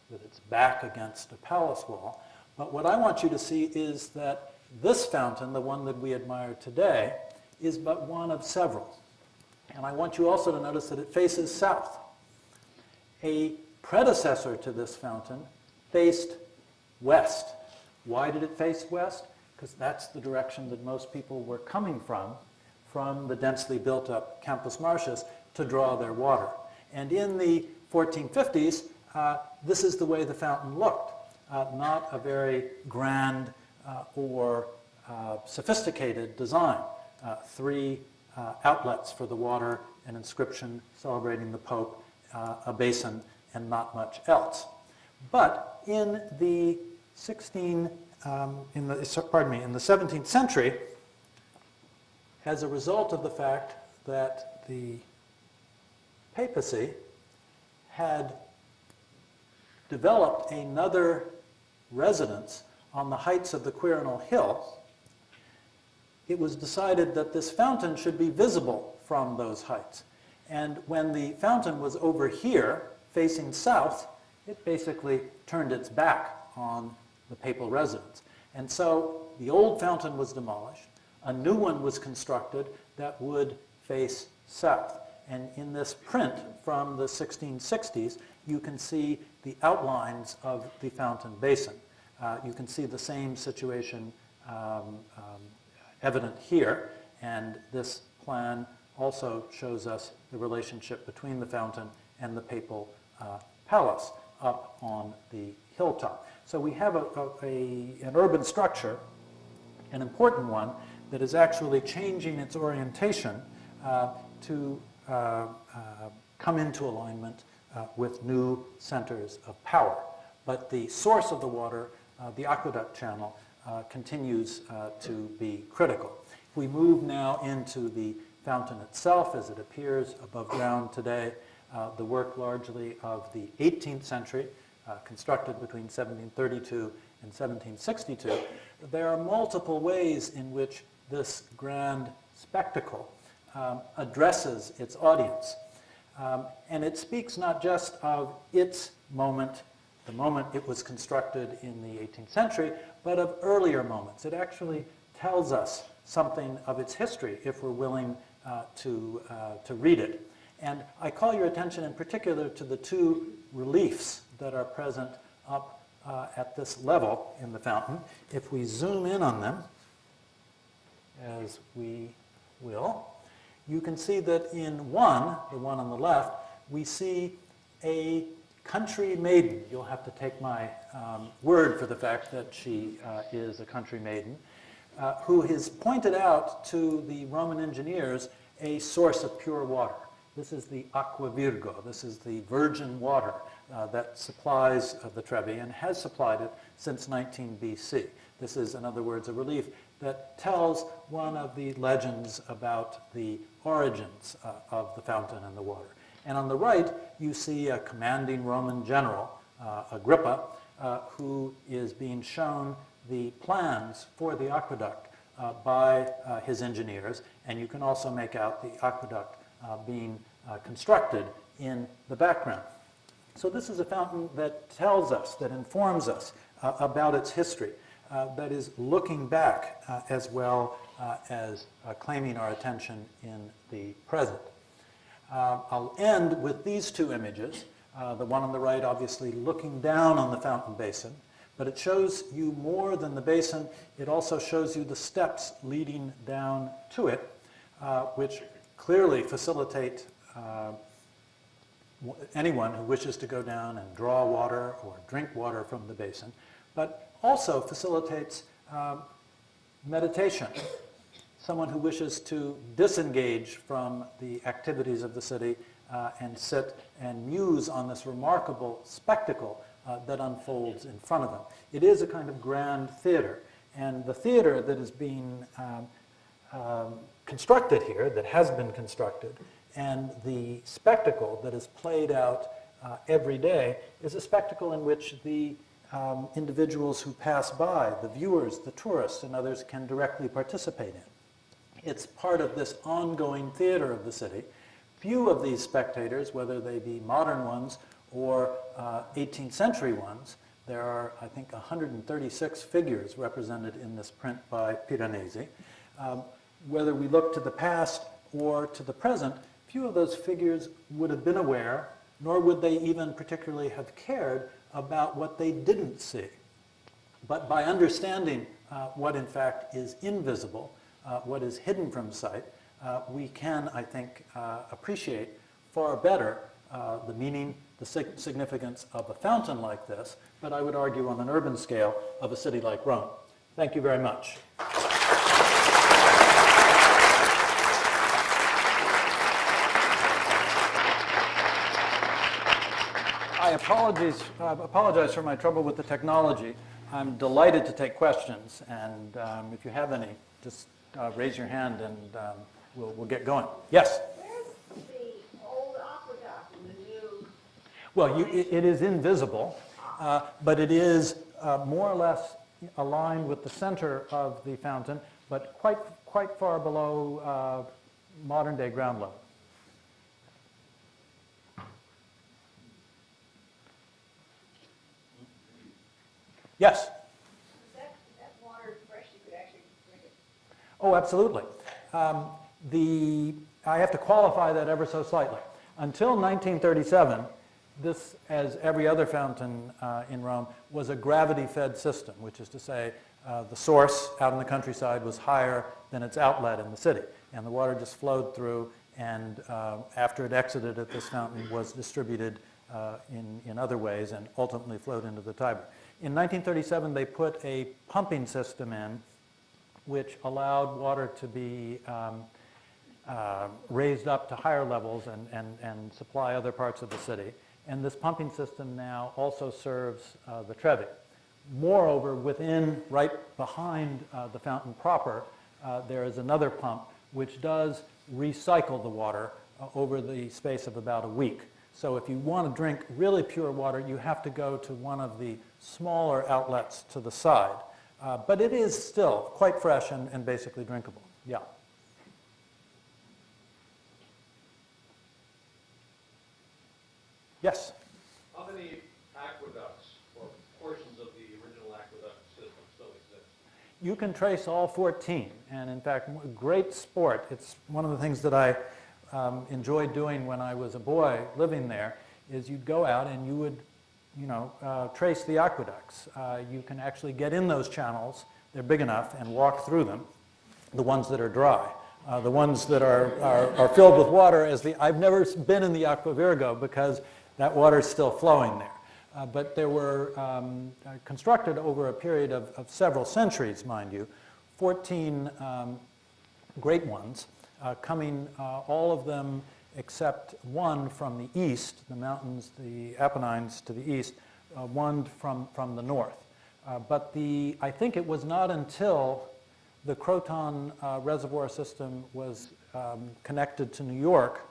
with its back against a palace wall. But what I want you to see is that this fountain, the one that we admire today, is but one of several. And I want you also to notice that it faces south. A predecessor to this fountain faced west. Why did it face west? Because that's the direction that most people were coming from the densely built up Campus Martius, to draw their water. And in the 1450s, this is the way the fountain looked. Not a very grand or sophisticated design. Three outlets for the water, an inscription celebrating the Pope, a basin, and not much else. But in the 17th century, as a result of the fact that the papacy had developed another residence on the heights of the Quirinal Hill, it was decided that this fountain should be visible from those heights. And when the fountain was over here, facing south, it basically turned its back on the papal residence. And so the old fountain was demolished. A new one was constructed that would face south. And in this print from the 1660s, you can see the outlines of the fountain basin. You can see the same situation evident here, and this plan also shows us the relationship between the fountain and the papal palace up on the hilltop. So we have an urban structure, an important one, that is actually changing its orientation to come into alignment with new centers of power. But the source of the water, the aqueduct channel, continues to be critical. We move now into the fountain itself as it appears above ground today. the work largely of the 18th century, constructed between 1732 and 1762. There are multiple ways in which this grand spectacle addresses its audience. And it speaks not just of its moment, the moment it was constructed in the 18th century, but of earlier moments. It actually tells us something of its history if we're willing to read it. And I call your attention in particular to the two reliefs that are present up at this level in the fountain. If we zoom in on them, as we will, you can see that in one, the one on the left, we see a country maiden. You'll have to take my word for the fact that she is a country maiden, who has pointed out to the Roman engineers a source of pure water. This is the Aqua Virgo. This is the virgin water that supplies the Trevi and has supplied it since 19 BC. This is, in other words, a relief that tells one of the legends about the origins of the fountain and the water. And on the right, you see a commanding Roman general, Agrippa, who is being shown the plans for the aqueduct by his engineers, and you can also make out the aqueduct being constructed in the background. So this is a fountain that tells us, that informs us about its history, that is looking back as well as claiming our attention in the present. I'll end with these two images, the one on the right obviously looking down on the fountain basin, but it shows you more than the basin. It also shows you the steps leading down to it, which clearly facilitate anyone who wishes to go down and draw water or drink water from the basin, but also facilitates meditation. Someone who wishes to disengage from the activities of the city and sit and muse on this remarkable spectacle that unfolds in front of them. It is a kind of grand theater, and the theater that is being constructed here, that has been constructed, and the spectacle that is played out every day is a spectacle in which the individuals who pass by, the viewers, the tourists, and others can directly participate in. It's part of this ongoing theater of the city. Few of these spectators, whether they be modern ones or 18th century ones, there are, I think, 136 figures represented in this print by Piranesi. Whether we look to the past or to the present, few of those figures would have been aware, nor would they even particularly have cared about what they didn't see. But by understanding what in fact is invisible, what is hidden from sight, we can, I think, appreciate far better the meaning, the significance of a fountain like this, but I would argue on an urban scale of a city like Rome. Thank you very much. I apologize for my trouble with the technology. I'm delighted to take questions, and if you have any, just raise your hand and we'll get going. Yes? Where's the old aqueduct and the new? Well, it is invisible, but it is more or less aligned with the center of the fountain, but quite far below modern-day ground level. Yes? That water is fresh, you could actually drink it. Oh, absolutely. I have to qualify that ever so slightly. Until 1937, this, as every other fountain in Rome, was a gravity-fed system, which is to say the source out in the countryside was higher than its outlet in the city. And the water just flowed through, and after it exited at this fountain, was distributed in other ways and ultimately flowed into the Tiber. In 1937, they put a pumping system in which allowed water to be raised up to higher levels and supply other parts of the city. And this pumping system now also serves the Trevi. Moreover, right behind the fountain proper, there is another pump which does recycle the water over the space of about a week. So if you want to drink really pure water, you have to go to one of the smaller outlets to the side. But it is still quite fresh and basically drinkable. Yeah. Yes? How many aqueducts or portions of the original aqueduct system still exist? You can trace all 14, and in fact, great sport. It's one of the things that I enjoyed doing when I was a boy living there, is you'd go out and you would, trace the aqueducts. You can actually get in those channels, they're big enough, and walk through them, the ones that are dry. The ones that are filled with water, I've never been in the Aqua Virgo because that water is still flowing there. But there were constructed over a period of several centuries, mind you, 14 great ones, coming, all of them except one from the east, the mountains, the Apennines to the east, one from the north. But I think it was not until the Croton reservoir system was connected to New York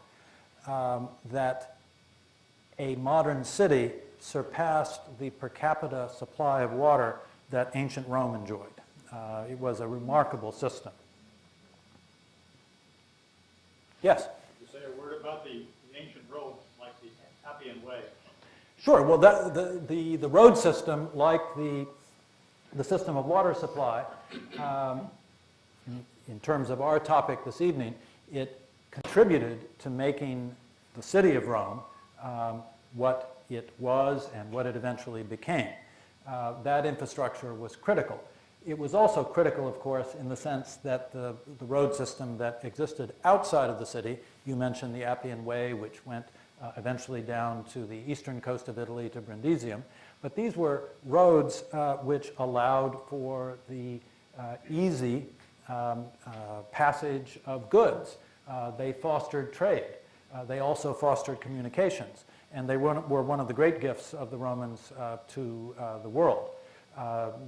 that a modern city surpassed the per capita supply of water that ancient Rome enjoyed. It was a remarkable system. Yes? You say a word about the ancient roads like the Appian Way. Sure. Well, the road system, like the system of water supply, in terms of our topic this evening, it contributed to making the city of Rome what it was and what it eventually became. That infrastructure was critical. It was also critical, of course, in the sense that the road system that existed outside of the city, you mentioned the Appian Way, which went eventually down to the eastern coast of Italy to Brundisium, but these were roads which allowed for the easy passage of goods. They fostered trade. They also fostered communications. And they were one of the great gifts of the Romans to the world.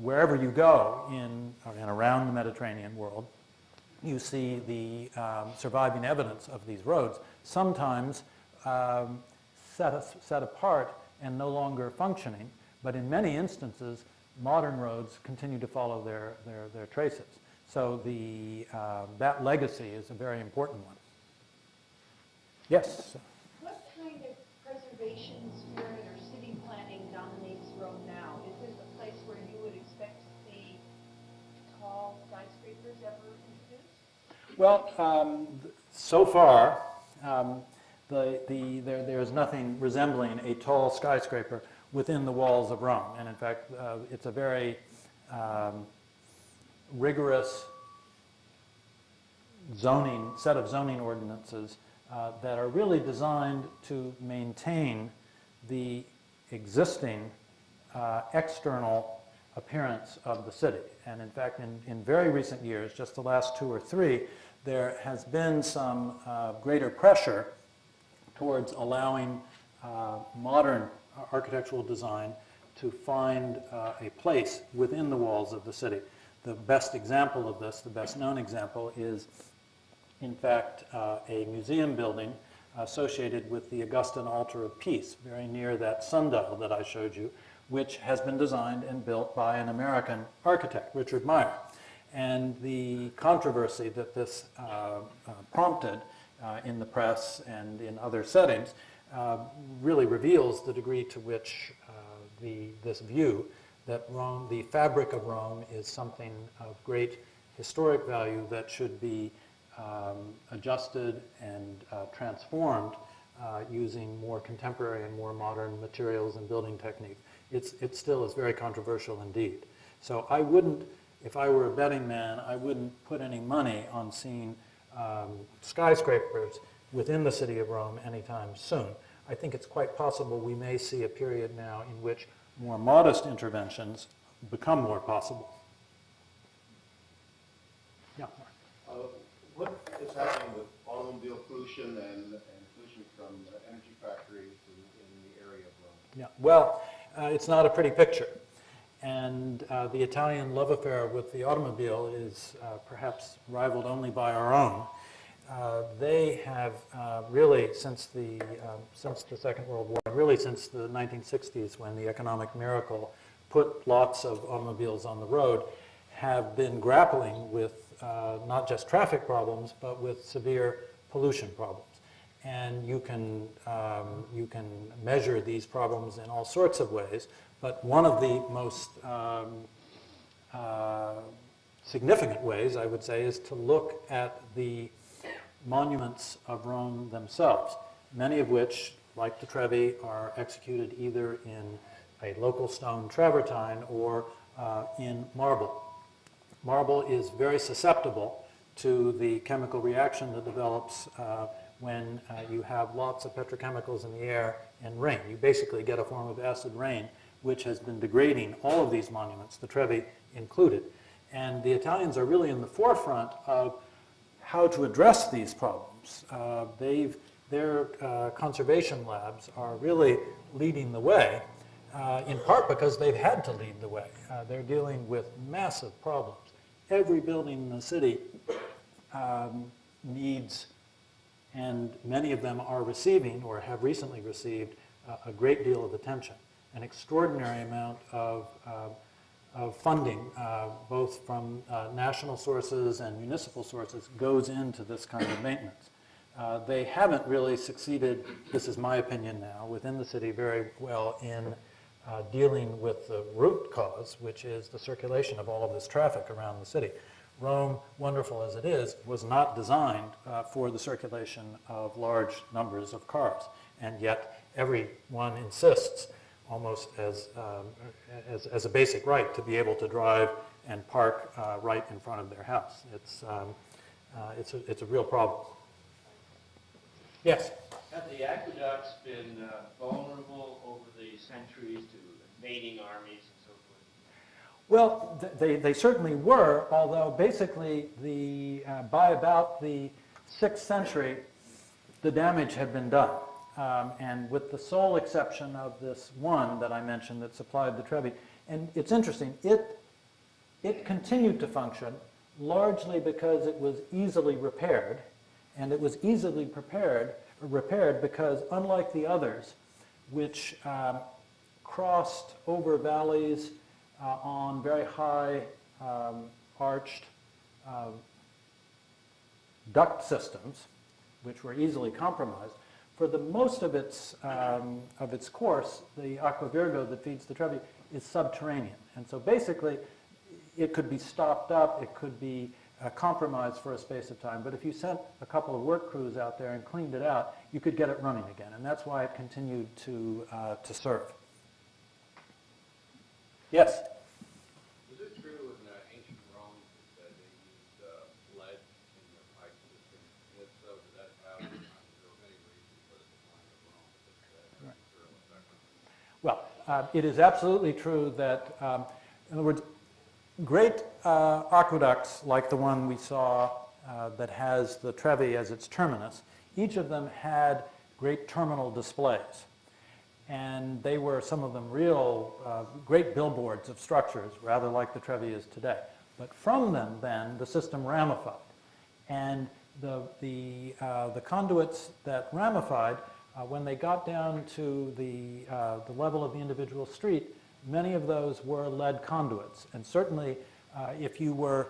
Wherever you go in and around the Mediterranean world, you see the surviving evidence of these roads, sometimes set apart and no longer functioning, but in many instances, modern roads continue to follow their traces. So that legacy is a very important one. Yes? What kind of preservation spirit or city planning dominates Rome now? Is this a place where you would expect to see tall skyscrapers ever introduced? Well, so far, there is nothing resembling a tall skyscraper within the walls of Rome. And in fact, it's a very rigorous set of zoning ordinances that are really designed to maintain the existing external appearance of the city. And in fact, in very recent years, just the last 2 or 3, there has been some greater pressure towards allowing modern architectural design to find a place within the walls of the city. The best example of this, the best known example, is in fact a museum building associated with the Augustan Altar of Peace, very near that sundial that I showed you, which has been designed and built by an American architect, Richard Meyer. And the controversy that this prompted in the press and in other settings really reveals the degree to which this view that Rome, the fabric of Rome, is something of great historic value that should be adjusted and transformed using more contemporary and more modern materials and building techniques. It still is very controversial indeed. So I wouldn't, if I were a betting man, I wouldn't put any money on seeing skyscrapers within the city of Rome anytime soon. I think it's quite possible we may see a period now in which more modest interventions become more possible. Yeah. What is happening with automobile pollution and pollution from energy factories in the area of Rome? Yeah. Well, it's not a pretty picture. And the Italian love affair with the automobile is perhaps rivaled only by our own. they have really, since the Second World War, really since the 1960s when the economic miracle put lots of automobiles on the road, have been grappling with not just traffic problems, but with severe pollution problems. And you can measure these problems in all sorts of ways, but one of the most significant ways, I would say, is to look at the monuments of Rome themselves, many of which, like the Trevi, are executed either in a local stone travertine or in marble. Marble is very susceptible to the chemical reaction that develops when you have lots of petrochemicals in the air and rain. You basically get a form of acid rain, which has been degrading all of these monuments, the Trevi included. And the Italians are really in the forefront of how to address these problems. Their conservation labs are really leading the way, in part because they've had to lead the way. They're dealing with massive problems. Every building in the city needs, and many of them are receiving or have recently received a great deal of attention. An extraordinary amount of funding, both from national sources and municipal sources, goes into this kind of maintenance. They haven't really succeeded, this is my opinion now, within the city very well in dealing with the root cause, which is the circulation of all of this traffic around the city. Rome, wonderful as it is, was not designed for the circulation of large numbers of cars, and yet everyone insists, almost as a basic right, to be able to drive and park right in front of their house. It's a real problem. Yes? Have the aqueducts been vulnerable over the centuries to invading armies and so forth? Well, they certainly were, although basically by about the 6th century, the damage had been done. And with the sole exception of this one that I mentioned that supplied the Trevi. And it's interesting, it continued to function largely because it was easily repaired, and it was easily repaired because, unlike the others, which crossed over valleys on very high arched duct systems, which were easily compromised, for the most of its course, the Aqua Virgo that feeds the Trevi is subterranean. And so basically, it could be stopped up, it could be compromised for a space of time. But if you sent a couple of work crews out there and cleaned it out, you could get it running again. And that's why it continued to serve. Yes? Was it true in ancient Rome that they used lead in their pipe system? If so, did that have, there were many reasons for the decline of Rome, but that material effect? Well, it is absolutely true that, in other words, great aqueducts like the one we saw that has the Trevi as its terminus, each of them had great terminal displays. And they were, some of them, real great billboards of structures, rather like the Trevi is today. But from them, then, the system ramified. And the conduits that ramified, when they got down to the level of the individual street, many of those were lead conduits. And certainly, if you were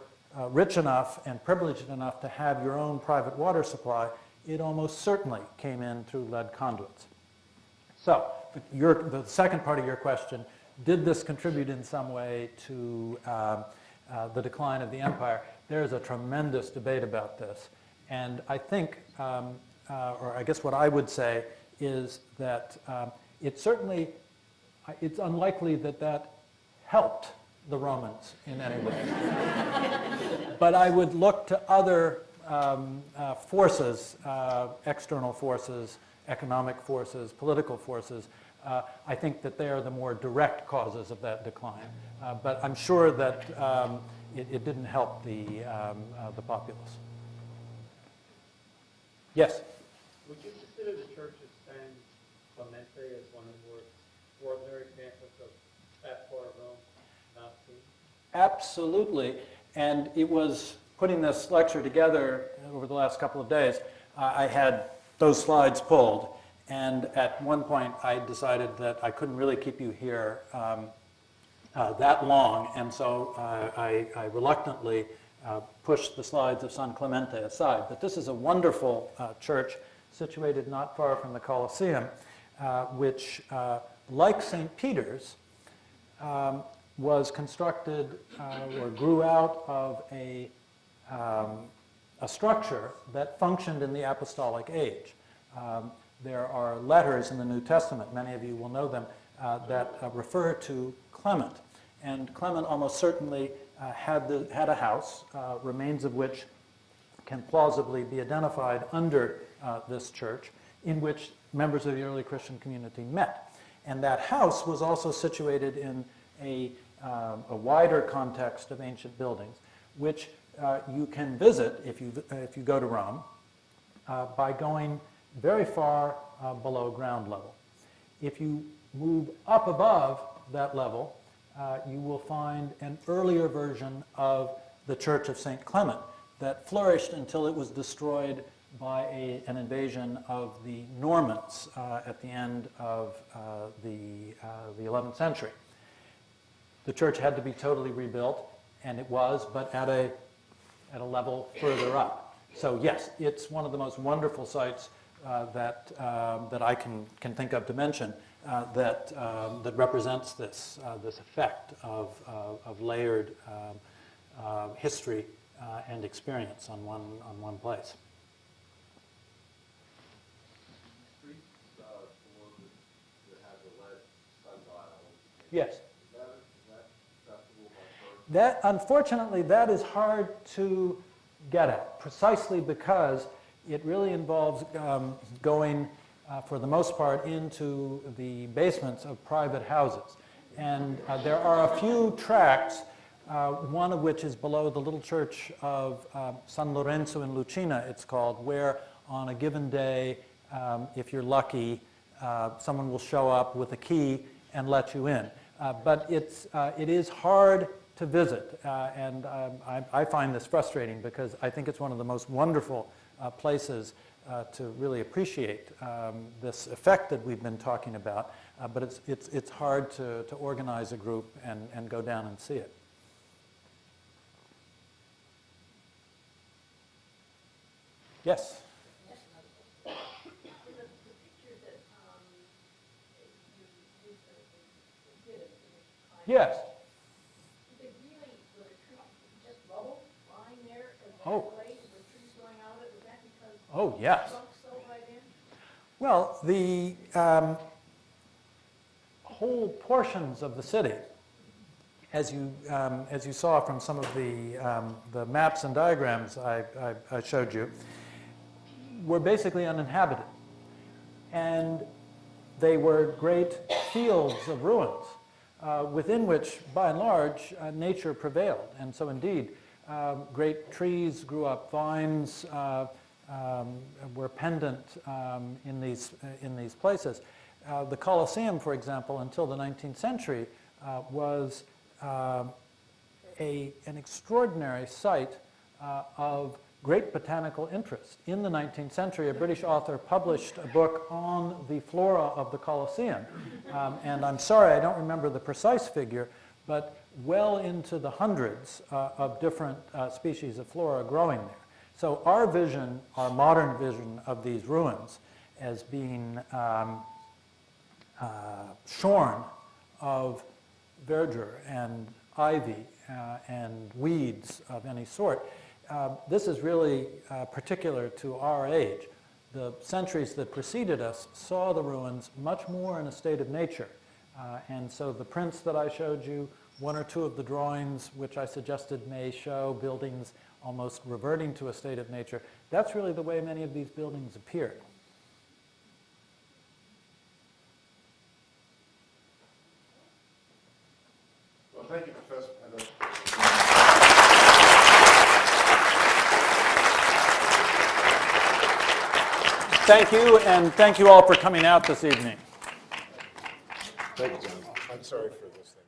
rich enough and privileged enough to have your own private water supply, it almost certainly came in through lead conduits. So, the second part of your question, did this contribute in some way to the decline of the empire? There's a tremendous debate about this. And I think, or I guess what I would say is that it's unlikely that helped the Romans in any way. But I would look to other forces, external forces, economic forces, political forces. I think that they are the more direct causes of that decline. But I'm sure that it didn't help the populace. Yes? Would you consider the church of San Clemente as one of the more ordinary examples of that part of Rome not seen? Absolutely. And it was putting this lecture together over the last couple of days, I had those slides pulled, and at one point I decided that I couldn't really keep you here that long, and so I reluctantly pushed the slides of San Clemente aside. But this is a wonderful church situated not far from the Colosseum, which, like St. Peter's, was constructed or grew out of a structure that functioned in the apostolic age. There are letters in the New Testament, many of you will know them, that refer to Clement. And Clement almost certainly had a house, remains of which can plausibly be identified under this church, in which members of the early Christian community met. And that house was also situated in a wider context of ancient buildings, which you can visit if you go to Rome by going very far below ground level. If you move up above that level, you will find an earlier version of the Church of St. Clement that flourished until it was destroyed by an invasion of the Normans at the end of the 11th century. The church had to be totally rebuilt, and it was, but at a level further up. So yes, it's one of the most wonderful sites that I can think of to mention that represents this effect of layered history and experience on one place. Streets that have the lead sundial. Yes. Is that acceptable by first? That, unfortunately, that is hard to get at, precisely because it really involves going, for the most part, into the basements of private houses. And there are a few tracts, one of which is below the little church of San Lorenzo in Lucina, it's called, where on a given day, if you're lucky, someone will show up with a key and let you in. But it is hard to visit, and I find this frustrating because I think it's one of the most wonderful places to really appreciate this effect that we've been talking about, but it's hard to organize a group and go down and see it. Yes? The picture that you exhibited, Yes. they really, were the trees just rubble lying there as Oh. a blade with trees growing out of it? Was that because Oh, yes. trunks fell right in? Well, the whole portions of the city, as you saw from some of the maps and diagrams I showed you, were basically uninhabited. And they were great fields of ruins, within which, by and large, nature prevailed. And so indeed, great trees grew up, vines were pendant in these places. The Colosseum, for example, until the 19th century, was an extraordinary site of great botanical interest. In the 19th century, a British author published a book on the flora of the Colosseum. And I'm sorry, I don't remember the precise figure, but well into the hundreds of different species of flora growing there. So our vision, our modern vision of these ruins as being shorn of verdure and ivy and weeds of any sort, this is really particular to our age. The centuries that preceded us saw the ruins much more in a state of nature. And so the prints that I showed you, one or two of the drawings which I suggested may show buildings almost reverting to a state of nature, that's really the way many of these buildings appeared. Well, thank you, Professor Pinto. Thank you, and thank you all for coming out this evening. Thank you, John. I'm sorry for this thing.